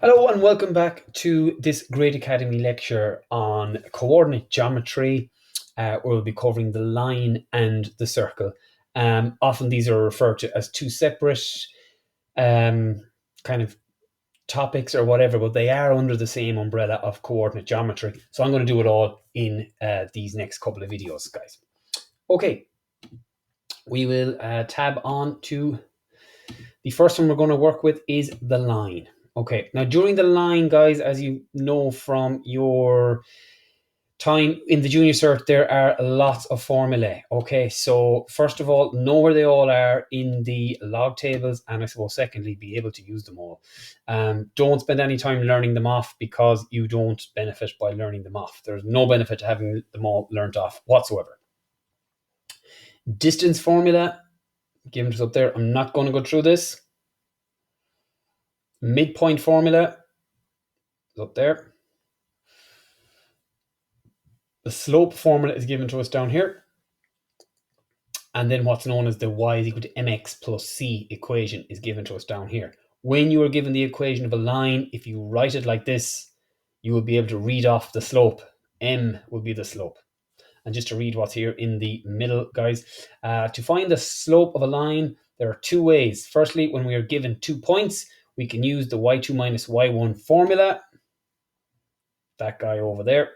Hello and welcome back to this Great Academy lecture on coordinate geometry, where we'll be covering the line and the circle. Often these are referred to as two separate kind of topics or whatever, but they are under the same umbrella of coordinate geometry. So I'm going to do it all in these next couple of videos, guys. Okay, we will tab on to the first one we're going to work with is the line. Okay, now during the line, guys, as you know from your time in the junior cert, there are lots of formulae. Okay, so first of all, know where they all are in the log tables, and I suppose secondly, be able to use them all. Don't spend any time learning them off because you don't benefit by learning them off. There's no benefit to having them all learnt off whatsoever. Distance formula, given to us up there. I'm not going to go through this. Midpoint formula is up there. The slope formula is given to us down here. And then what's known as the y is equal to mx plus c equation is given to us down here. When you are given the equation of a line, if you write it like this, you will be able to read off the slope. M will be the slope. And just to read what's here in the middle, guys, to find the slope of a line, there are two ways. Firstly, when we are given 2 points, we can use the y2 minus y1 formula. That guy over there.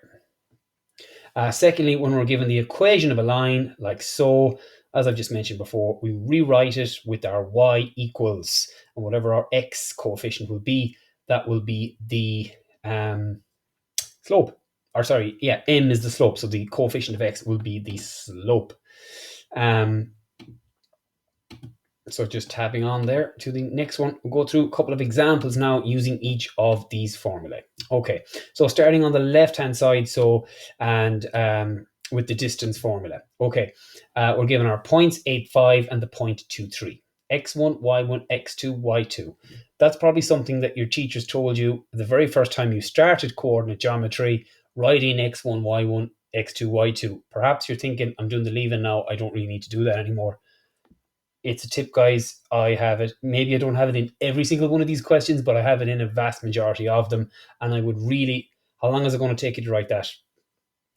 Secondly, when we're given the equation of a line, like so, as I've just mentioned before, we rewrite it with our y equals, and whatever our x coefficient will be, that will be the slope. Or sorry, yeah, m is the slope, so the coefficient of x will be the slope. So just tabbing on there to the next one, we'll go through a couple of examples now using each of these formulae. Okay, so starting on the left-hand side, so and with the distance formula. Okay, we're given our points 8, 5 and the point 2, 3. x1, y1, x2, y2. That's probably something that your teachers told you the very first time you started coordinate geometry. Write in x1, y1, x2, y2. Perhaps you're thinking, I'm doing the leaving now, I don't really need to do that anymore. It's a tip, guys. I have it. Maybe I don't have it in every single one of these questions, but I have it in a vast majority of them. And I would really, how long is it going to take you to write that?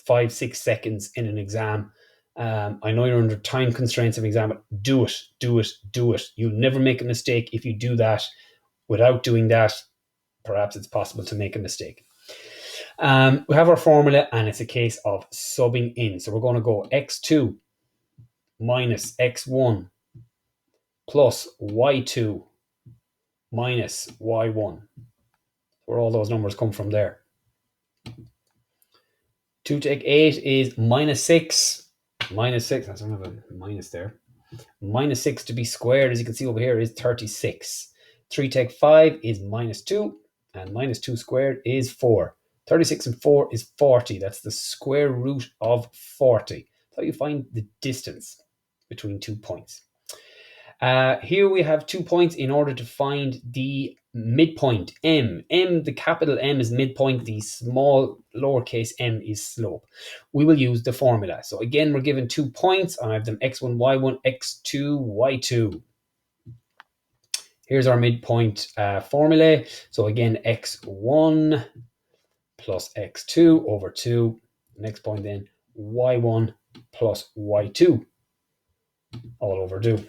5, 6 seconds in an exam. I know you're under time constraints of exam, but do it, do it, do it. You'll never make a mistake if you do that. Without doing that, perhaps it's possible to make a mistake. We have our formula, and it's a case of subbing in. So we're going to go x2 minus x1 plus y2 minus y1, where all those numbers come from there. 2 take 8 is minus 6. Minus 6, that's another minus there. Minus 6 to be squared, as you can see over here, is 36. 3 take 5 is minus 2, and minus 2 squared is 4. 36 and 4 is 40. That's the square root of 40. That's how you find the distance between 2 points. Here we have 2 points in order to find the midpoint, m. M, the capital M is midpoint, the small lowercase m is slope. We will use the formula. So again, we're given 2 points, and I have them x1, y1, x2, y2. Here's our midpoint formula. So again, x1 plus x2 over 2. Next point then, y1 plus y2 all over 2.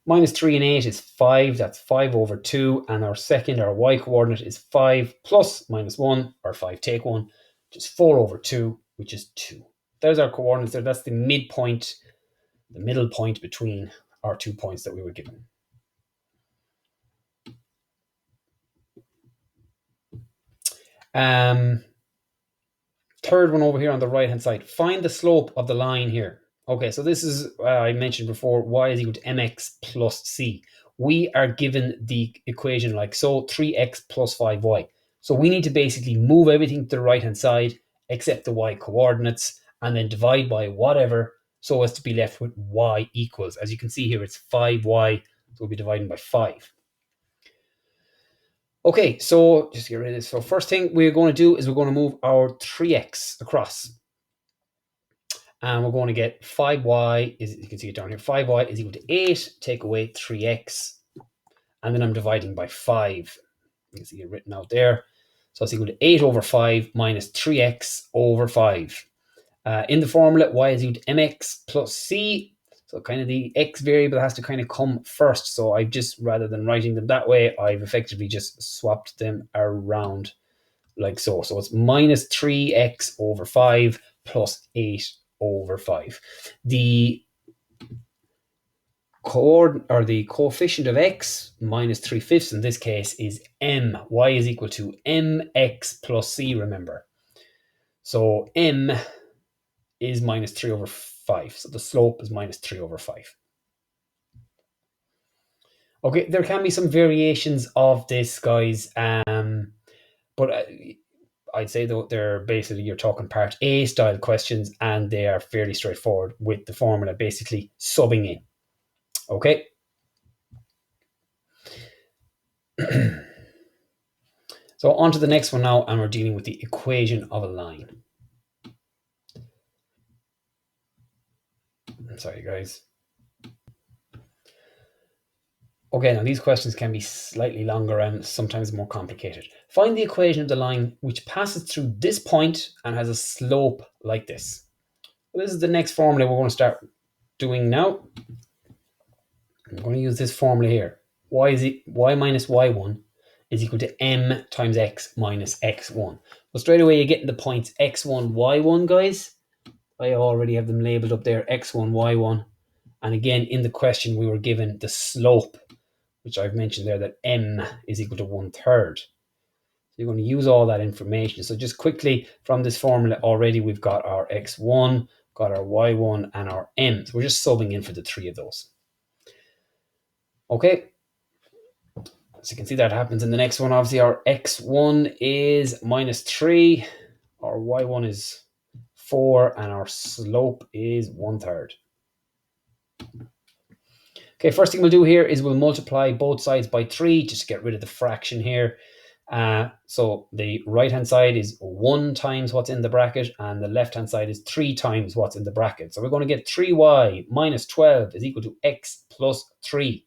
Minus 3 and 8 is 5. That's 5 over 2. And our y coordinate is 5 plus minus 1, or 5 take 1, which is 4 over 2, which is 2. There's our coordinates there. That's the midpoint, the middle point between our 2 points that we were given. Third one over here on the right-hand side. Find the slope of the line here. Okay, so this is, I mentioned before, y is equal to mx plus c. We are given the equation like so, 3x plus 5y. So we need to basically move everything to the right-hand side, except the y coordinates, and then divide by whatever, so as to be left with y equals. As you can see here, it's 5y, so we'll be dividing by 5. Okay, so just get rid of this. So first thing we're going to do is we're going to move our 3x across. And we're going to get 5y, is, you can see it down here, 5y is equal to 8, take away 3x, and then I'm dividing by 5. You can see it written out there. So it's equal to 8 over 5 minus 3x over 5. In the formula, y is equal to mx plus c. So kind of the x variable has to kind of come first. So I've just, rather than writing them that way, I've effectively just swapped them around like so. So it's minus 3x over 5 plus 8 over 5. The coefficient of x, minus 3/5 in this case, is m. Y is equal to mx plus c, remember. So m is minus 3 over 5. So the slope is minus 3 over 5. Okay, there can be some variations of this, guys. But I'd say though they're basically, you're talking part A style questions, and they are fairly straightforward with the formula basically subbing in. Okay. So on to the next one now, and we're dealing with the equation of a line. I'm sorry, guys. Okay, now these questions can be slightly longer and sometimes more complicated. Find the equation of the line which passes through this point and has a slope like this. Well, this is the next formula we're going to start doing now. I'm going to use this formula here. Y minus y1 is equal to m times x minus x1. Well, straight away you're getting the points x1, y1, guys. I already have them labeled up there, x1, y1. And again, in the question, we were given the slope, which I've mentioned there, that m is equal to 1/3. So you're going to use all that information. So just quickly, from this formula already, we've got our x1, got our y1, and our m. So we're just subbing in for the three of those. Okay. So you can see that happens in the next one. Obviously, our x1 is minus 3, our y1 is 4, and our slope is 1/3. Okay, first thing we'll do here is we'll multiply both sides by 3 just to get rid of the fraction here. So the right-hand side is 1 times what's in the bracket, and the left-hand side is 3 times what's in the bracket. So we're going to get 3y minus 12 is equal to x plus 3.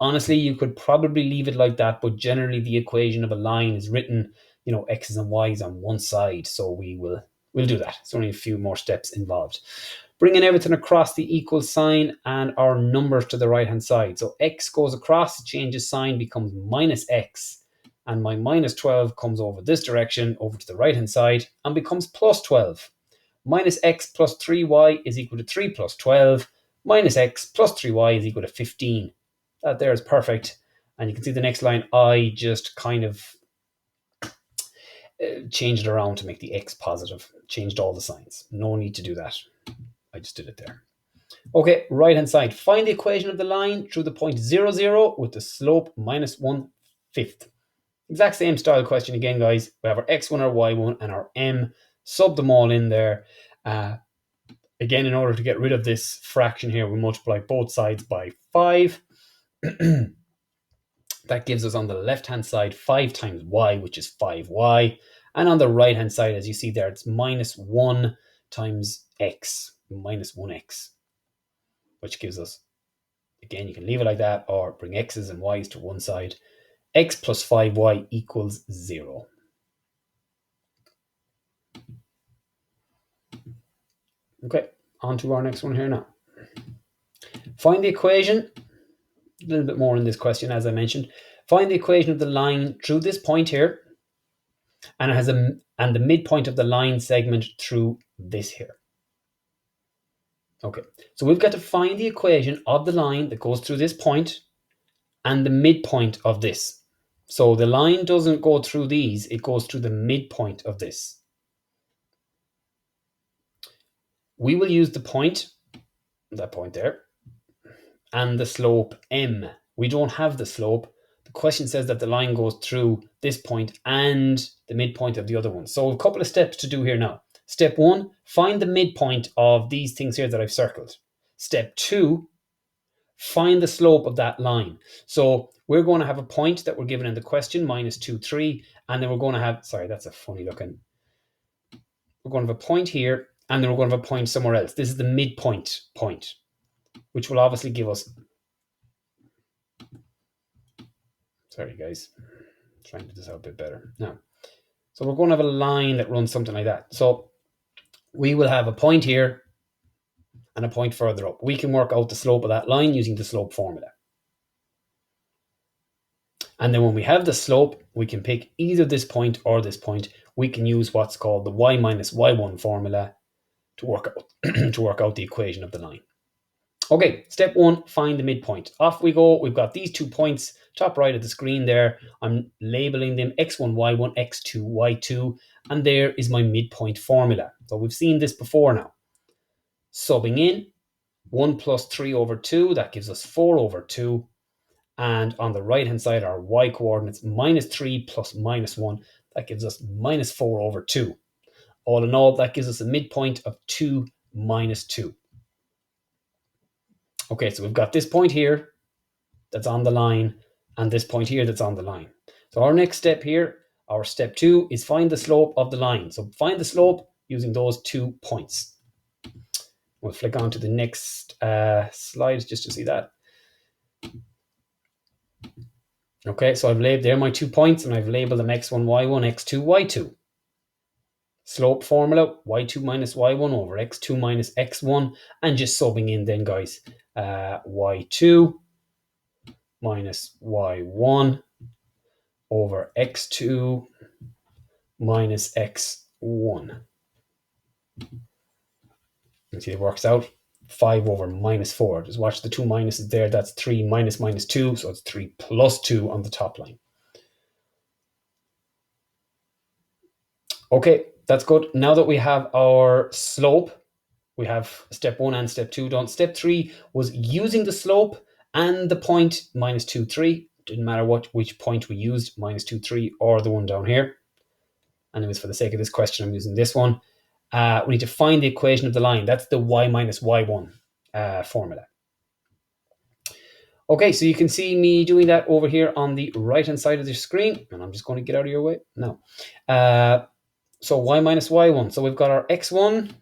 Honestly, you could probably leave it like that, but generally the equation of a line is written, x's and y's on one side. So we'll do that. It's only a few more steps involved. Bringing everything across the equal sign and our numbers to the right-hand side. So x goes across, changes sign, becomes minus x. And my minus 12 comes over this direction, over to the right-hand side, and becomes plus 12. Minus x plus 3y is equal to 3 plus 12. Minus x plus 3y is equal to 15. That there is perfect. And you can see the next line, I just kind of changed it around to make the x positive. Changed all the signs. No need to do that. I just did it there. Okay, right-hand side. Find the equation of the line through the point 0, 0 with the slope minus 1/5. Exact same style question again, guys. We have our x1, our y1, and our m. Sub them all in there. Again, in order to get rid of this fraction here, we multiply both sides by 5. That gives us on the left-hand side 5 times y, which is 5y. And on the right-hand side, as you see there, it's minus 1 times x, minus 1x, which gives us, again, you can leave it like that or bring x's and y's to one side. X plus 5y equals 0. Okay, on to our next one here now. Find the equation. A little bit more in this question, as I mentioned. Find the equation of the line through this point here, and it has the midpoint of the line segment through this here. Okay, so we've got to find the equation of the line that goes through this point and the midpoint of this. So the line doesn't go through these, it goes through the midpoint of this. We will use the point, that point there, and the slope m. We don't have the slope. The question says that the line goes through this point and the midpoint of the other one. So a couple of steps to do here now. Step 1, find the midpoint of these things here that I've circled. Step 2, find the slope of that line. So we're going to have a point that we're given in the question, minus 2, 3, and then we're going to have, sorry, that's a funny looking. We're going to have a point here, and then we're going to have a point somewhere else. This is the midpoint point, which will obviously give us, sorry guys, Try and get this out a bit better. Now, so we're going to have a line that runs something like that. So we will have a point here and a point further up. We can work out the slope of that line using the slope formula. And then when we have the slope, we can pick either this point or this point. We can use what's called the y minus y1 formula to work out to work out the equation of the line. Okay, step one, find the midpoint. Off we go. We've got these 2 points, top right of the screen there. I'm labeling them x1, y1, x2, y2, and there is my midpoint formula. So we've seen this before now. Subbing in, 1 plus 3 over 2, that gives us 4 over 2. And on the right-hand side, our y coordinates, minus 3 plus minus 1, that gives us minus 4 over 2. All in all, that gives us a midpoint of 2 minus 2. Okay, so we've got this point here that's on the line and this point here that's on the line. So our next step here, our step 2, is find the slope of the line. So find the slope using those 2 points. We'll flick on to the next slide just to see that. Okay, so I've labeled there my 2 points and I've labeled them x1, y1, x2, y2. Slope formula, y2 minus y1 over x2 minus x1, and just subbing in then, guys, y2 minus y1 over x2 minus x1. You see it works out 5 over minus 4. Just watch the 2 minuses there. That's 3 minus minus 2, so it's 3 plus 2 on the top line. Okay, that's good. Now that we have our slope, we have step 1 and step 2 done. Step 3 was using the slope and the point minus 2, 3. Didn't matter which point we used, minus 2, 3, or the one down here. And it was for the sake of this question, I'm using this one. We need to find the equation of the line. That's the y minus y1 formula. Okay, so you can see me doing that over here on the right-hand side of the screen. And I'm just going to get out of your way. No. So y minus y1. So we've got our x1.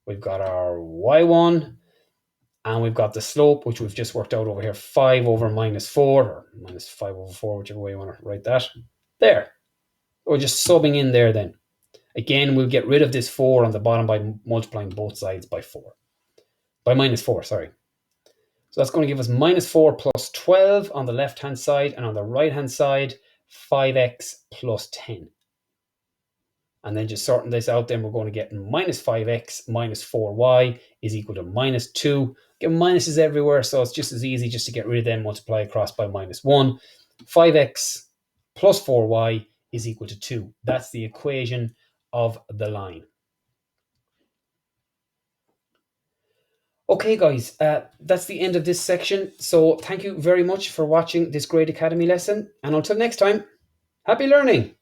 We've got our y1. And we've got the slope, which we've just worked out over here, 5 over minus 4, or minus 5 over 4, whichever way you want to write that. There. We're just subbing in there then. Again, we'll get rid of this 4 on the bottom by multiplying both sides by 4. By minus 4, sorry. So that's going to give us minus 4 plus 12 on the left-hand side, and on the right-hand side, 5x plus 10. And then just sorting this out, then we're going to get minus 5x minus 4y is equal to minus 2. Get minuses everywhere, so it's just as easy just to get rid of them, multiply across by minus 1. 5x plus 4y is equal to 2. That's the equation of the line. Okay, guys, that's the end of this section. So thank you very much for watching this Grade Academy lesson. And until next time, happy learning.